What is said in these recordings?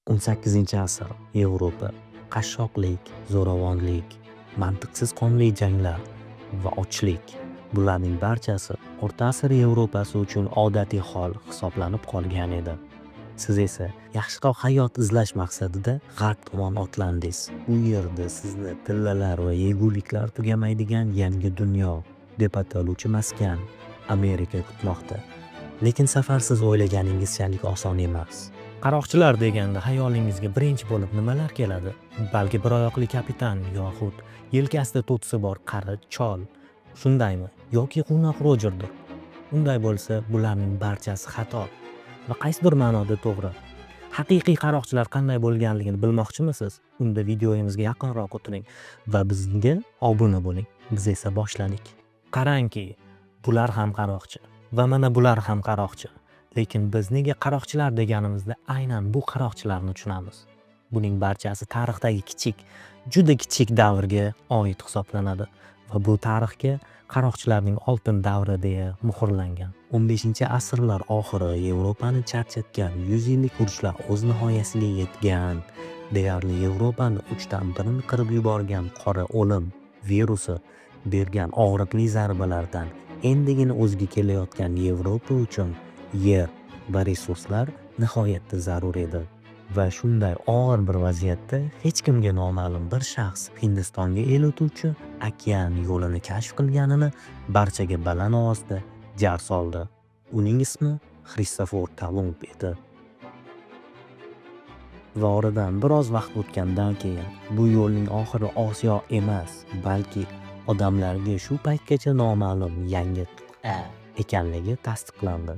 18-asr Yevropa. Qashshoqlik, zo'ravonlik, mantiqsiz qonli janglar va ochlik. Bularning barchasi O'rta asr Yevropasi uchun odatiy hol hisoblanib qolgan edi. Siz esa yaxshiroq hayot izlash maqsadida g'arb tomon otlandingiz. Bu yerda sizni tillalar va yeguliklar tugamaydigan yangi dunyo deb ataluvchi maskan Amerika kutmoqda. Lekin safar siz o'ylaganingizchalik oson emas. Qaroqchilar deganda hayolingizga birinchi bo'lib nimalar keladi? Balki bir oyoqli kapitan yoxud yelkasida to'tisi bor qari chol. Shundaymi? Yoki quvnoq Rojerdir. Unday bo'lsa, bularning barchasi xato va qaysidir ma'noda to'g'ri. Haqiqiy qaroqchilar qanday bo'lganligini bilmoqchimisiz? Unda videoyimizga yaqinroq o'tiring va bizga obuna bo'ling. Biz esa boshladik. Qarangki, bular ham qaroqchi va mana bular ham qaroqchi. Lekin biz nega qaroqchilar deganimizda aynan bu qaroqchilarni tushunamiz. Buning barchasi tarixdagi kichik, juda kichik davrga oid hisoblanadi va bu tarixga qaroqchilarning oltin davri deya muhrlangan. 15-asrlar oxiri Yevropani charchatgan 100 yillik urushlar o'z nihoyasiga yetgan. Deyarli Yevropani 1/3 qirib yuborgan qora o'lim virusi bergan og'riqli zarbalardan endigina o'ziga kelayotgan Yevropa uchun yer va resurslar nihoyatda zarur edi. Va shunday og'ir bir vaziyatda hech kimga noma'lum bir shaxs Hindistonga el o'tuvchi okean yo'lini kashf qilganini barchaga baland ovozda jar soldi. Uning ismi Christopher Columb edi. Va oradan biroz vaqt o'tgandan keyin bu yo'lning oxiri Osiyo emas, balki odamlarga shu paytgacha noma'lum yangi qit'a ekanligi tasdiqlandi.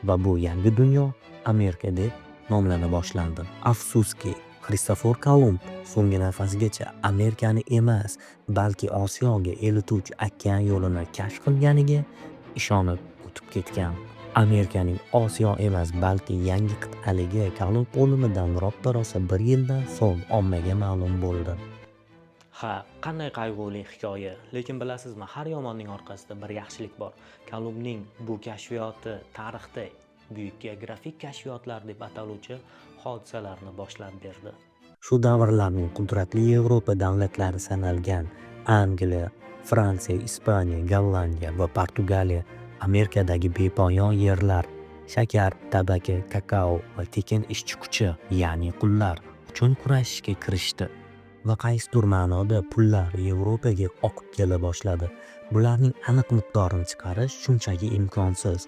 Va bu yangi dunyo Amerika deb nomlana boshlandi. Afsuski, Christopher Columb so'nggi nafasigacha Amerikani emas, balki Osiyoga eltuvchi okean yo'lini kashf qilganiga ishonib o'tib ketgan. Amerikaning Osiyo emas, balki yangi qit'aligi Columb o'limidan roppa-rosa 1 yildan so'ng ommaga ma'lum bo'ldi. Ha, qanday qayg'uli hikoya. Lekin bilasizmi, har yomonning orqasida bir yaxshilik bor. Columbning bu kashfiyoti tarixda buyuk geografik kashfiyotlar deb ataluvchi hodisalarni boshlab berdi. Shu davrlarning qudratli Yevropa davlatlari sanalgan Angliya, Fransiya, Ispaniya, Gollandiya va Portugaliya Amerikadagi bepoyon yerlar, shakar, tabaka, kakao va tekin ishchi kuchi, ya'ni qullar uchun kurashishga kirishdi. Va qaysidir ma'noda pullar Yevropaga oqib kela boshladi. Bularning aniq miqdorini chiqarish shunchaki imkonsiz.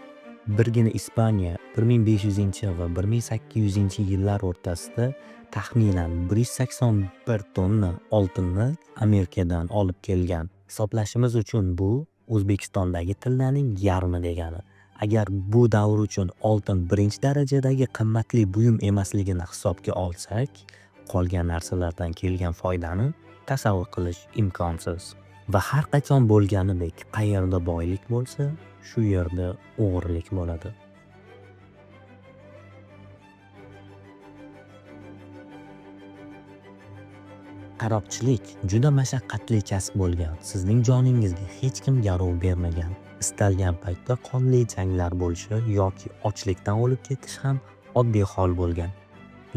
Birgina Ispaniya 1500 va 1800-yillar o'rtasida taxminan 181 tonna oltinni Amerikadan olib kelgan. Hisoblashimiz uchun bu O'zbekistondagi tillaning yarmi degani. Agar bu davr uchun oltin birinchi darajadagi qimmatli buyum emasligini hisobga olsak, qolgan narsalardan kelgan foydani tasavvur qilish imkonsiz. Va har qachon bo'lganidek, qayerda boylik bo'lsa, shu yerda o'g'irlik bo'ladi. Qaroqchilik juda mashaqqatli kasb bo'lgan. Sizning joningizga hech kim garov bermagan. Istalgan paytda qonli janglar bo'lishi yoki ochlikdan o'lib ketish ham oddiy hol bo'lgan.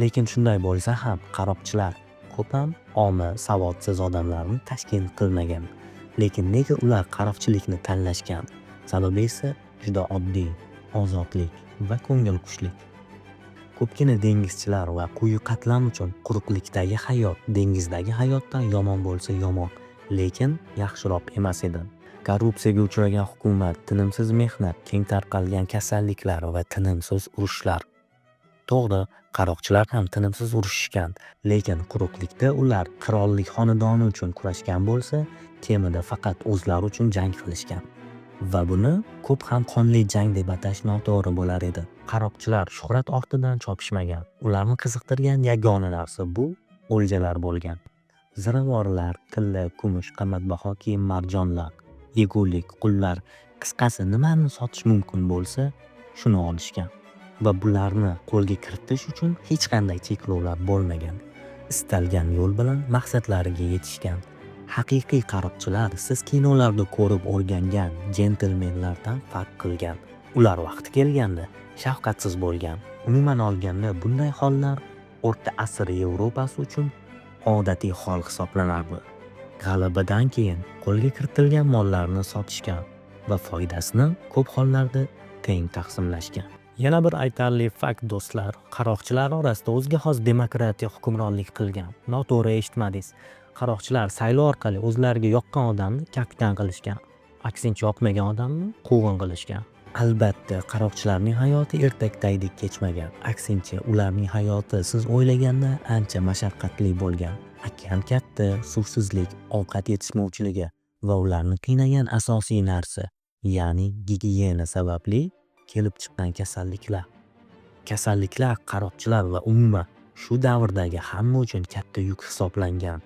Lekin shunday bo'lsa ham qaroqchilar ko'p ham omi savodsiz odamlarni tashkil qilmagan. Lekin nega ular qaroqchilikni tanlashgan? Sababi esa juda oddiy, ozodlik va ko'ngilxushlik. Ko'pgina dengizchilar va quyi qatlam uchun quruqlikdagi hayot dengizdagi hayotdan yomon bo'lsa yomon, lekin yaxshiroq emas edi. Korrupsiyaga uchragan hukumat, tinimsiz mehnat, keng tarqalgan kasalliklar va tinimsiz urushlar. To'g'ri, qaroqchilar ham tinimsiz urushishgan, lekin quruqlikda ular qirollik xonadoni uchun kurashgan bo'lsa, kemada faqat o'zlari uchun jang qilishgan. Va buni ko'p ham qonli jang deb atash noto'g'ri bo'lar edi. Qaroqchilar shuhrat ortidan chopishmagan. Ularni qiziqtirgan yagona narsa bu o'ljalar bo'lgan. Ziravorlar, tilla, kumush, qimmatbaho kiyim, marjonlar, yegulik, qullar, qisqasi nimani sotish mumkin bo'lsa, shuni olishgan. Va bularni qo'lga kiritish uchun hech qanday cheklovlar bo'lmagan. Istalgan yo'l bilan maqsadlariga yetishgan. Haqiqiy qaroqchilar siz kinolarda ko'rib o'rgangan jentelmenlardan farq qilgan. Ular vaqti kelganda shafqatsiz bo'lgan. Umuman olganda bunday hollar O'rta asr Yevropasi uchun odatiy hol hisoblanardi. G'alabadan keyin qo'lga kiritilgan mollarni sotishgan va foydasini ko'p hollarda teng taqsimlashgan. Yana bir aytarli fakt do'stlar, qaroqchilar orasida o'ziga xos demokratiya hukmronlik qilgan. Noto'g'ri eshitmadingiz. Qaroqchilar saylov orqali o'zlariga yoqqan odamni kapitan qilishgan, aksincha yoqmagan odamni quvg'in qilishgan. Albatta, qaroqchilarning hayoti ertakdagidek kechmagan. Aksincha, ularning hayoti siz o'ylagandan ancha mashaqqatli bo'lgan. Okean katta, suvsizlik, ovqat yetishmovchiligi va ularni qiynagan asosiy narsa, ya'ni gigiyena sababli kelib chiqqan kasalliklar. Kasalliklar qaroqchilar va umuman shu davrdagi hamma uchun katta yuk hisoblangan.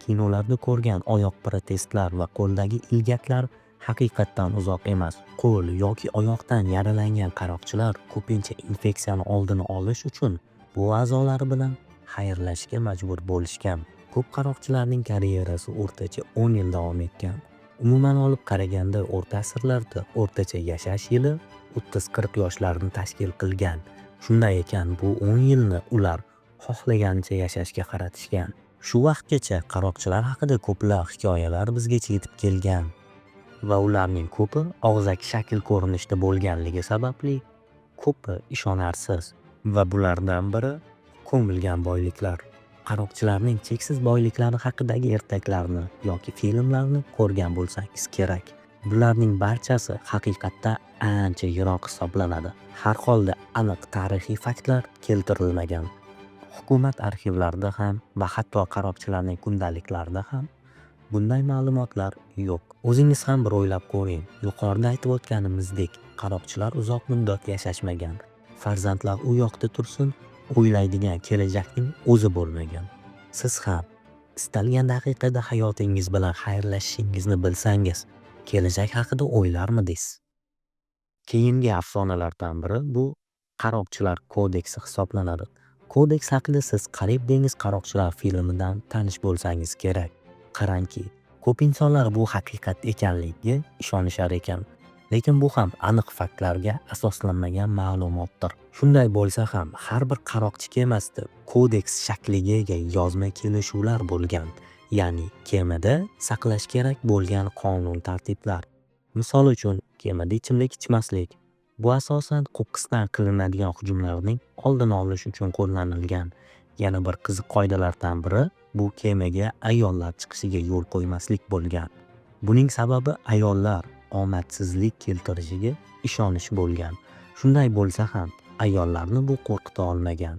Kinolarda ko'rgan oyoq protezlar va qo'ldagi ilgaklar haqiqatdan uzoq emas. Qo'l yoki oyoqdan yaralangan qaroqchilar ko'pincha infeksiyani oldini olish uchun bu a'zolari bilan xayrlashishga majbur bo'lishgan. Ko'p qaroqchilarning karyerasi o'rtacha 10 yil davom etgan. Umuman olib qaraganda o'rta asrlarda o'rtacha yashash yili 30-40 yoshlarni tashkil qilgan. Shunday ekan, bu 10 yilni ular xohlagancha yashashga qaratishgan. Shu vaqtgacha qaroqchilar haqida ko'plab hikoyalar bizgacha yetib kelgan va ularning ko'pi og'zaki shakl ko'rinishda bo'lganligi sababli ko'pi ishonarsiz va bulardan biri ko'milgan boyliklar. Qaroqchilarning cheksiz boyliklari haqidagi ertaklarni yoki filmlarni ko'rgan bo'lsangiz kerak. Bularning barchasi haqiqatda ancha yiroq hisoblanadi. Har holda aniq tarixiy faktlar keltirilmagan. Hukumat arxivlarida ham va hatto qaroqchilarning kundaliklarida ham bunday ma'lumotlar yo'q. O'zingiz ham bir o'ylab ko'ring. Yuqorida aytib o'tganimizdek, qaroqchilar uzoq muddat yashashmagan. Farzandlar u yoqda tursin, o'ylaydigan kelajakning o'zi bo'lmagan. Siz ham istalgan daqiqada hayotingiz bilan xayrlashishingizni bilsangiz, kelajak haqida o'ylarmidingiz? Keyingi afsonalardan biri bu qaroqchilar kodeksi hisoblanadi. Kodeks haqida siz Karib dengiz qaroqchilar filmidan tanish bo'lsangiz kerak. Qarangki, ko'p insonlar bu haqiqat ekanligiga ishonishar ekan. Lekin bu ham aniq faktlarga asoslanmagan ma'lumotdir. Shunday bo'lsa ham, har bir qaroqchi kemasida kodeks shakliga ega yozma kelishuvlar bo'lgan. Ya'ni kemada saqlash kerak bo'lgan qonun tartiblar. Misol uchun, kemada ichimlik ichmaslik. Bu asosan qo'qqisdan qilinadigan hujumlarning oldini olish uchun qo'llanilgan. Yana bir qiziq qoidalardan biri bu kemaga ayollar chiqishiga yo'l qo'ymaslik bo'lgan. Buning sababi ayollar omadsizlik keltirishiga ishonish bo'lgan. Shunday bo'lsa ham, ayollarni bu qo'rqita olmagan.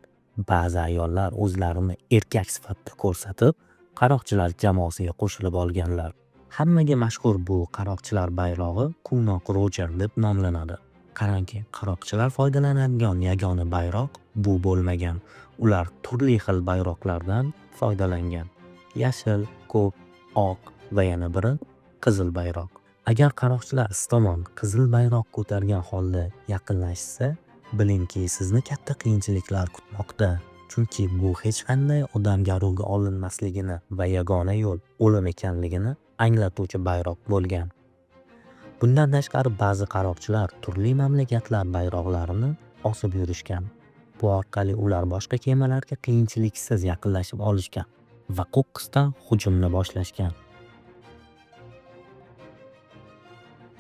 Ba'zi ayollar o'zlarini erkak sifatida ko'rsatib, qaroqchilar jamoasiga qo'shilib olganlar. Hammaga mashhur bu qaroqchilar bayrog'i Quvnoq Rojer deb nomlanadi. Qarangki, qaroqchilar foydalanadigan yagona bayroq bu bo'lmagan. Ular turli xil bayroqlardan foydalangan. Yashil, ko'k, oq va yana biri qizil bayroq. Agar qaroqchilar siz tomon qizil bayroq ko'targan holda yaqinlashsa, bilingki, sizni katta qiyinchiliklar kutmoqda. Chunki bu hech qanday odam garovga olinmasligini va yagona yo'l o'lim ekanligini anglatuvchi bayroq bo'lgan. Bundan tashqari ba'zi qaroqchilar turli mamlakatlar bayroqlarini osib yurishgan. Bu orqali ular boshqa kemalarga qiyinchiliksiz yaqinlashib olishgan va qo'qqisdan hujumni boshlashgan.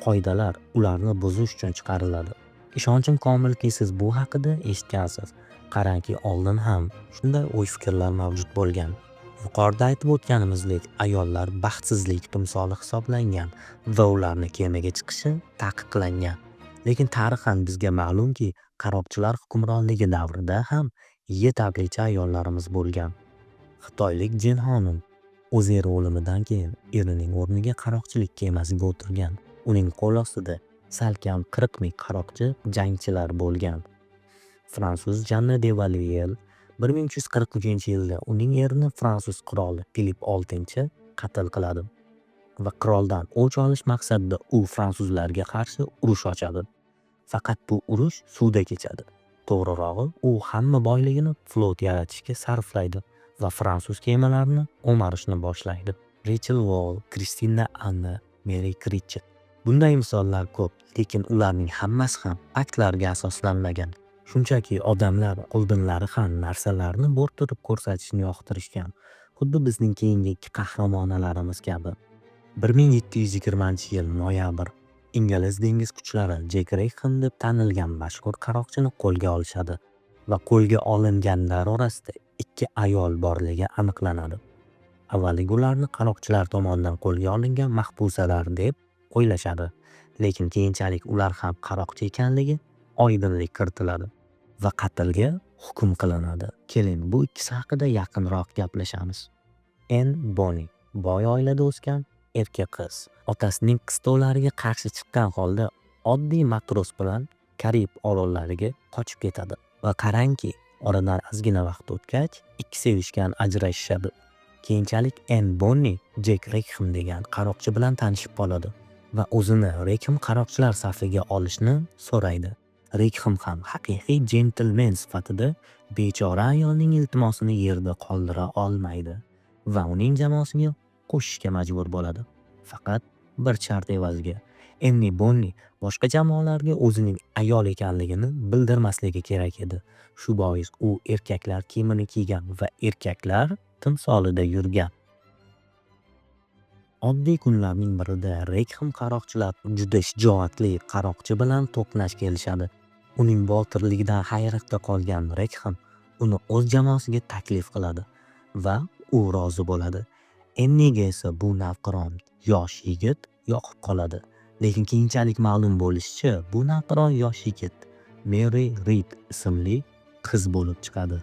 Qoidalar ularni buzish uchun chiqariladi. Ishonchim komilki, siz bu haqida eshitgansiz. Qarangki, oldin ham shunday o'y-fikrlar mavjud bo'lgan. Yuqorida aytib o'tganimizdek, ayollar baxtsizlik timsoli hisoblangan va ularni kemaga chiqishi taqiqlangan. Lekin tarixan bizga ma'lumki, qaroqchilar hukmronligi davrida ham yetarlicha ayollarimiz bo'lgan. Xitoylik Jin xonim o'z eri o'limidan keyin erining o'rniga qaroqchilik kemasiga o'tirgan. Uning qo'l ostida salkam 40 ming qaroqchi jangchilar bo'lgan. Fransuz Janna de Valuyel 1343-yilda uning erini fransuz qiroli Filip VI qatl qiladi va qiroldan o'ch olish maqsadida u fransuzlarga qarshi urush ochadi. Faqat bu urush suvda kechadi. To'g'rirog'i, u hamma boyligini flot yaratishga sarflaydi va fransuz kemalarini o'marishni boshlaydi. Rachel Wall, Kristina Anna, Mary Critchet. Bunday misollar ko'p, lekin ularning hammasi ham faktlarga asoslanmagan. Shunchaki odamlar oldinlari ham narsalarni bo'rttirib ko'rsatishni yoqtirishgan. Xuddi bizning keyingi qahramonalarimiz kabi. 1720-yil noyabr ingliz dengiz kuchlari Jack Raychem deb tanilgan mashhur qaroqchini qo'lga olishadi va qo'lga olinganlar orasida 2 ayol borligi aniqlanadi. Avvaliga ularni qaroqchilar tomonidan qo'lga olingan mahbusalar deb o'ylashadi, lekin keyinchalik ular ham qaroqchi ekanligi oydinlik kiritiladi va qatlga hukm qilinadi. Keling, bu ikkisi haqida yaqinroq gaplashamiz. Anne Bonny boy oilada o'sgan erkak qiz. Otasining qistovlariga qarshi chiqqan holda oddiy matros bilan Karib orollariga qochib ketadi. Va qarangki, oradan ozgina vaqt o'tgach, ikki sevishgan ajrashishadi. Keyinchalik Anne Bonny Jack Raychem degan qaroqchi bilan tanishib qoladi va o'zini Raychem qaroqchilar safiga olishni so'raydi. Raychem ham haqiqiy jentlmen sifatida bechora ayolning iltimosini yerda qoldira olmaydi va uning jamoasiga qo'shishga majbur bo'ladi. Faqat bir shart evaziga. Anne Bonny boshqa jamoalarga o'zining ayol ekanligini bildirmasligi kerak edi. Shu bois u erkaklar kiyimini kiygan va erkaklar timsolida yurgan. Oddiy kunlarning birida Raychem qaroqchilar juda shijoatli qaroqchi bilan to'qnash kelishadi. Uning botirligidan hayratda qolgan Raychem uni o'z jamoasiga taklif qiladi va u rozi bo'ladi. Anniga esa bu navqiron yosh yigit yoqib qoladi. Lekin keyinchalik ma'lum bo'lishicha, bu navqiron yosh yigit Mary Reed ismli qiz bo'lib chiqadi.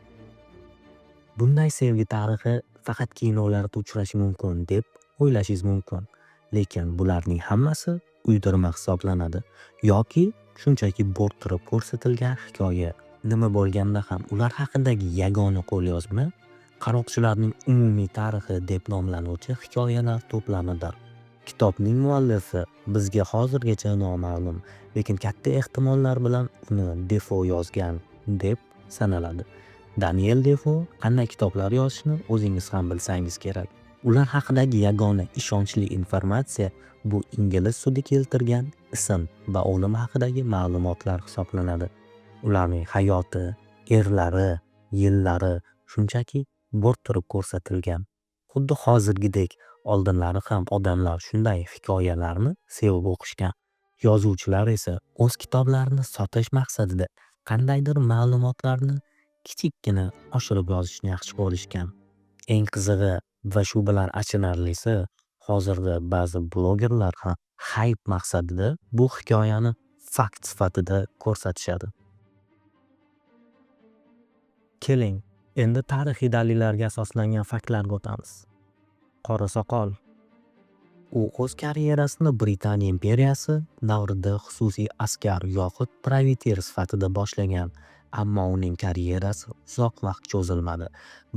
Bunday sevgi tarixi faqat kinolarda uchrashi mumkin deb o'ylashingiz mumkin. Lekin bularning hammasi uydirma hisoblanadi yoki shunchaki bo'rttirib ko'rsatilgan hikoya. Nima bo'lganda ham ular haqidagi yagona qo'lyozma qaroqchilarning umumiy tarixi deb nomlanuvchi hikoyalar to'plamidir. Kitobning muallifi bizga hozirgacha noma'lum, lekin katta ehtimollar bilan uni Defoe yozgan deb sanaladi. Daniel Defoe qanday kitoblar yozishni o'zingiz ham bilsangiz kerak. Ular haqidagi yagona ishonchli informatsiya bu ingliz sudi keltirgan ism va o'lim haqidagi ma'lumotlar hisoblanadi. Ularning hayoti, erlari, yillari shunchaki bo'rttirib ko'rsatilgan. Xuddi hozirgidek oldinlari ham odamlar shunday hikoyalarni sevib o'qishgan. Yozuvchilar esa o'z kitoblarini sotish maqsadida qandaydir ma'lumotlarni kichikkina oshirib yozishni yaxshi ko'rishgan. Eng qizig'i va shu bilan achinarlisi, hozirda ba'zi blogerlar ham hayp maqsadida bu hikoyani fakt sifatida ko'rsatishadi. Keling, endi tarixiy dalillarga asoslangan faktlarga o'tamiz. Qora soqol. U o'z karyerasini Britaniya imperiyasi davrida xususiy askar yoxud praviter sifatida boshlagan, ammo uning karyerasi uzoq vaqt cho'zilmadi.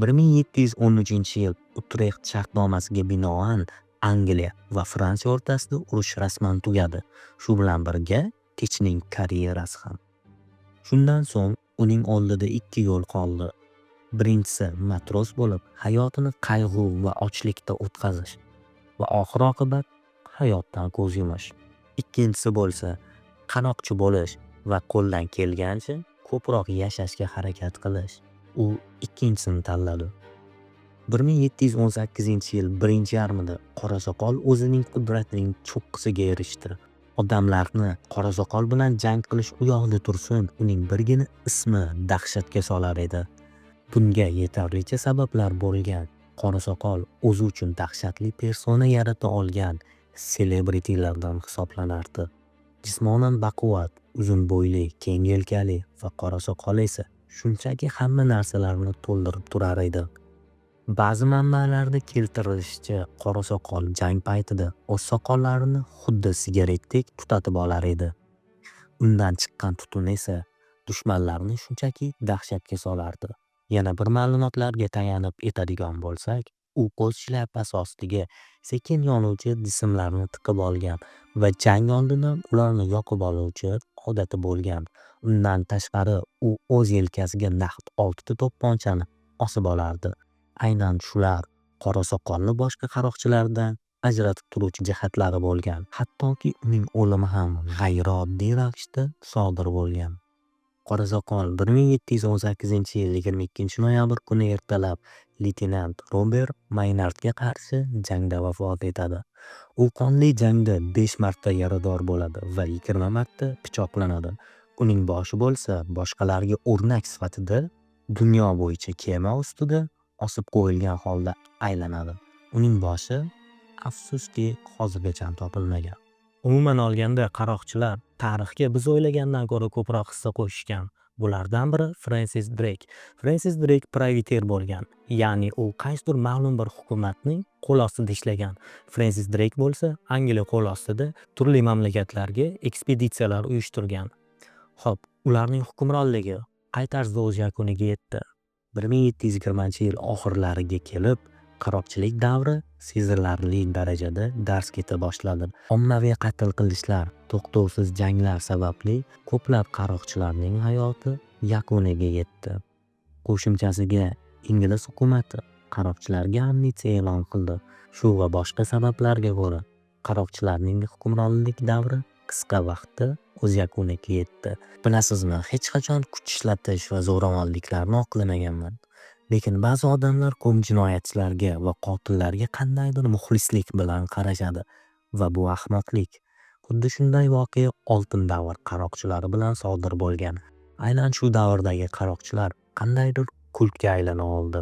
1713-yil Utrecht shartnomasiga binoan Angliya va Fransiya o'rtasida urush rasman tugadi. Shu bilan birga Tichning karyerasi ham. Shundan so'ng uning oldida ikki yo'l qoldi. Birinchisi matros bo'lib, hayotini qayg'u va ochlikda o'tkazish va oxir-oqibat hayotdan ko'z yumish. Ikkinchisi bo'lsa, qaroqchi bo'lish va qo'ldan kelgancha ko'proq yashashga harakat qilish. U ikkinchisini tanladi. 1718-yil birinchi yarmida Qora soqol o'zining qudratining cho'qqisiga erishdi. Odamlarni Qora soqol bilan jang qilish u yoqda tursin, uning birgina ismi dahshatga solar edi. Bunga yetarlicha sabablar bo'lgan. Qora soqol o'zi uchun dahshatli persona yarata olgan celebritylardan hisoblanardi. Jismonan baquvvat, uzun bo'yli, keng yelkali va qora soqol esa shunchaki hamma narsalarni to'ldirib turar edi. Ba'zi manbalarda keltirilishicha, Qora soqol jang paytida o'z soqollarini xuddi sigaretdek tutatib olar edi. Undan chiqqan tutun esa dushmanlarni shunchaki dahshatga solardi. Yana bir ma'lumotlarga tayanib etadigan bo'lsak, u qo'l shlyapasi ostiga sekin yonuvchi jismlarni tiqib olgan va jang oldidan ularni yoqib oluvchi odati bo'lgan. Undan tashqari u o'z yelkasiga naqd 6 to'pponchani osib olardi. Aynan shular Qora soqolni boshqa qaroqchilardan ajratib turuvchi jihatlari bo'lgan. Hattoki uning o'limi ham g'ayrioddiy ravishda sodir bo'lgan. Qorasoqol 1718-yil 22-noyabr kuni ertalab leytenant Robert Maynardga qarshi jangda vafot etadi. U qonli jangda 5 marta yarador bo'ladi va 20 marta pichoqlanadi. Uning boshi bo'lsa boshqalarga o'rnak sifatida dunyo bo'yicha kema ustida osib qo'yilgan holda aylanadi. Uning boshi afsuski hozirgacha topilmagan. Umuman olganda qaroqchilar tarixga biz o'ylagandan ko'ra ko'proq hissa qo'shishgan. Bulardan biri Fransis Drake. Fransis Drake praviter bo'lgan, ya'ni u qaysidir ma'lum bir hukumatning qo'l ostida ishlagan. Fransis Drake bo'lsa Angliya qo'l ostida turli mamlakatlarga ekspeditsiyalar uyushtirgan. Xo'p, ularning hukmronligi qay tarzda o'z yakuniga yetdi? 1720-yil oxirlariga kelib qaroqchilik davri sezilarli darajada darz keta boshladi. Ommaviy qatl qilishlar, to'xtovsiz janglar sababli ko'plab qaroqchilarning hayoti yakuniga yetdi. Qo'shimchasiga Ingliz hukumati qaroqchilarga amnistiya e'lon qildi. Shu va boshqa sabablarga ko'ra qaroqchilarning hukmronlik davri qisqa vaqtda o'z yakuniga yetdi. Bilasizmi, hech qachon kuch ishlatish va zo'ravonliklarni oqlamaganman. Lekin ba'zi odamlar ko'p jinoyatchilarga va qotillarga qandaydir muxlislik bilan qarashadi va bu ahmoqlik. Xuddi shunday voqea oltin davr qaroqchilari bilan sodir bo'lgan. Aynan shu davrdagi qaroqchilar qandaydir kultga aylana oldi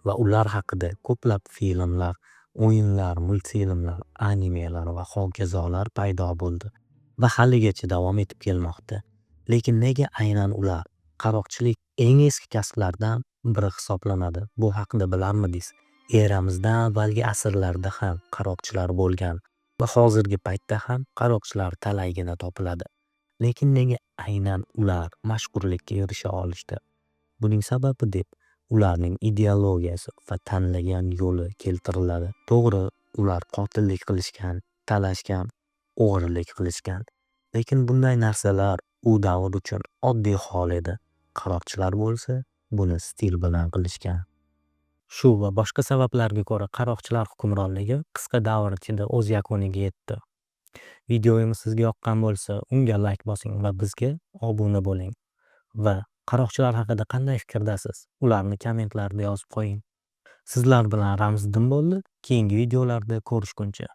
va ular haqida ko'plab filmlar, o'yinlar, multfilmlar, animelar va hokazolar paydo bo'ldi va haligacha davom etib kelmoqda. Lekin nega aynan ular? Qaroqchilik eng eski kasblardan biri hisoblanadi. Bu haqida bilarmidingiz? Eramizdan avvalgi asrlarda ham qaroqchilar bo'lgan va hozirgi paytda ham qaroqchilar talaygina topiladi. Lekin nega aynan ular mashhurlikka erisha olishdi? Buning sababi deb ularning ideologiyasi va tanlagan yo'li keltiriladi. To'g'ri, ular qotillik qilishgan, talashgan, o'g'rilik qilishgan. Lekin bunday narsalar u davr uchun oddiy hol edi. Qaroqchilar bo'lsa, buni stil bilan qilishgan. Shu va boshqa sabablarga ko'ra qaroqchilar hukmronligi qisqa davr ichida o'z yakuniga yetdi. Videomiz sizga yoqqan bo'lsa, unga like bosing va bizga obuna bo'ling. Va qaroqchilar haqida qanday fikrdasiz? Ularni kommentlarda yozib qo'ying. Sizlar bilan Ramziddin bo'ldi. Keyingi videolarda ko'rishguncha